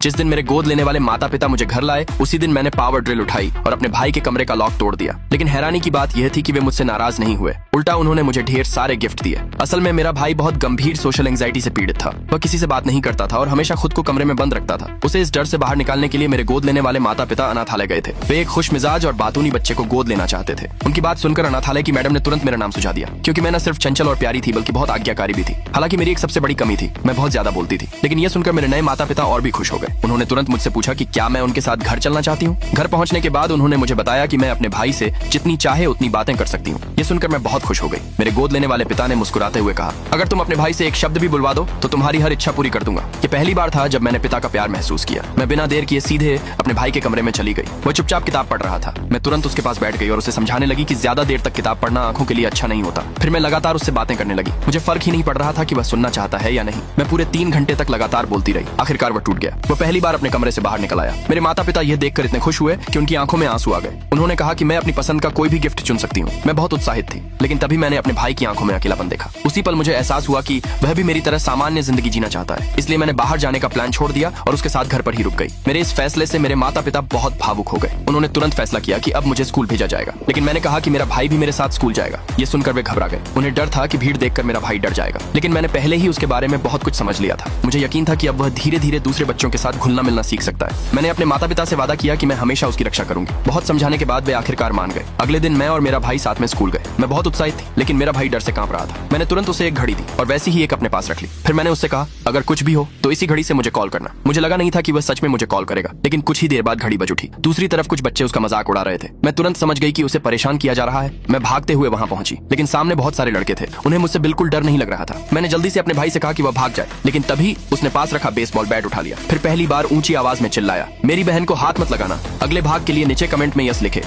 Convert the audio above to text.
जिस दिन मेरे गोद लेने वाले माता पिता मुझे घर लाए उसी दिन मैंने पावर ड्रिल उठाई और अपने भाई के कमरे का लॉक तोड़ दिया। लेकिन हैरानी की बात यह थी कि वे मुझसे नाराज नहीं हुए, उल्टा उन्होंने मुझे ढेर सारे गिफ्ट दिए। असल में मेरा भाई बहुत गंभीर सोशल एंजाइटी से पीड़ित था। वह किसी से बात नहीं करता था और हमेशा खुद को कमरे में बंद रखता था। उसे इस डर से बाहर निकालने के लिए मेरे गोद लेने वाले माता पिता अनाथालय गए थे। वे एक खुश मिजाज और बातूनी बच्चे को गोद लेना चाहते थे। उनकी बात सुनकर अनाथालय की मैडम ने तुरंत मेरा नाम सुझा दिया, क्योंकि मैं न सिर्फ चंचल और प्यारी थी बल्कि बहुत आज्ञाकारी भी थी। हालांकि मेरी एक सबसे बड़ी कमी थी, मैं बहुत ज्यादा बोलती थी। लेकिन यह सुनकर मेरे नए माता पिता और भी खुश हो गए। उन्होंने तुरंत मुझसे पूछा कि क्या मैं उनके साथ घर चलना चाहती हूँ। घर पहुंचने के बाद उन्होंने मुझे बताया कि मैं अपने भाई से जितनी चाहे उतनी बातें कर सकती हूँ। ये सुनकर मैं बहुत खुश हो गई। मेरे गोद लेने वाले पिता ने मुस्कुराते हुए कहा, अगर तुम अपने भाई से एक शब्द भी बुलवा दो तो तुम्हारी हर इच्छा पूरी कर दूंगा। ये पहली बार था जब मैंने पिता का प्यार महसूस किया। मैं बिना देर किए सीधे अपने भाई के कमरे में चली गई। वो चुपचाप किताब पढ़ रहा था। मैं तुरंत उसके पास बैठ गई और उसे समझाने लगी कि ज्यादा देर तक किताब पढ़ना आंखों के लिए अच्छा नहीं होता। फिर मैं लगातार उससे बातें करने लगी। मुझे फर्क ही नहीं पड़ रहा था कि वह सुनना चाहता है या नहीं। मैं पूरे 3 घंटे तक लगातार बोलती रही। आखिरकार वह टूट गया। वो पहली बार अपने कमरे से बाहर निकल आया। मेरे माता पिता यह देखकर इतने खुश हुए कि उनकी आंखों में आंसू आ गए। उन्होंने कहा कि मैं अपनी पसंद का कोई भी गिफ्ट चुन सकती हूँ। मैं बहुत उत्साहित थी, लेकिन तभी मैंने अपने भाई की आंखों में अकेलापन देखा। उसी पल मुझे एहसास हुआ कि वह भी मेरी तरह सामान्य जिंदगी जीना चाहता है। इसलिए मैंने बाहर जाने का प्लान छोड़ दिया और उसके साथ घर पर ही रुक गई। मेरे इस फैसले से मेरे माता पिता बहुत भावुक हो गए। उन्होंने तुरंत फैसला किया कि अब मुझे स्कूल भेजा जाएगा। लेकिन मैंने कहा कि मेरा भाई भी मेरे साथ स्कूल जाएगा। ये सुनकर वे घबरा गए। उन्हें डर था कि भीड़ देखकर मेरा भाई डर जाएगा। लेकिन मैंने पहले ही उसके बारे में बहुत कुछ समझ लिया था। मुझे यकीन था कि अब वह धीरे धीरे दूसरे बच्चों के साथ घुलना मिलना सीख सकता है। मैंने अपने माता पिता से वादा किया कि मैं हमेशा उसकी रक्षा करूंगी। बहुत समझाने के बाद वे आखिरकार मान गए। अगले दिन मैं और मेरा भाई साथ में स्कूल गए। मैं बहुत उत्साहित थी, लेकिन मेरा भाई डर से कांप रहा था। मैंने तुरंत उसे एक घड़ी दी और वैसी ही एक अपने पास रख ली। फिर मैंने उससे कहा, अगर कुछ भी हो तो इसी घड़ी से मुझे कॉल करना। मुझे लगा नहीं था कि वह सच में मुझे कॉल करेगा, लेकिन कुछ ही देर बाद घड़ी बज उठी। दूसरी तरफ कुछ बच्चे उसका मजाक उड़ा रहे थे। मैं तुरंत समझ गई कि उसे परेशान किया जा रहा है। मैं भागते हुए वहां पहुंची, लेकिन सामने बहुत सारे लड़के थे। उन्हें मुझसे बिल्कुल डर नहीं लग रहा था। मैंने जल्दी से अपने भाई से कहा कि वह भाग जाए, लेकिन तभी उसने पास रखा बेसबॉल बैट उठा लिया। फिर पहली बार ऊंची आवाज में चिल्लाया, मेरी बहन को हाथ मत लगाना। अगले भाग के लिए नीचे कमेंट में यस लिखे।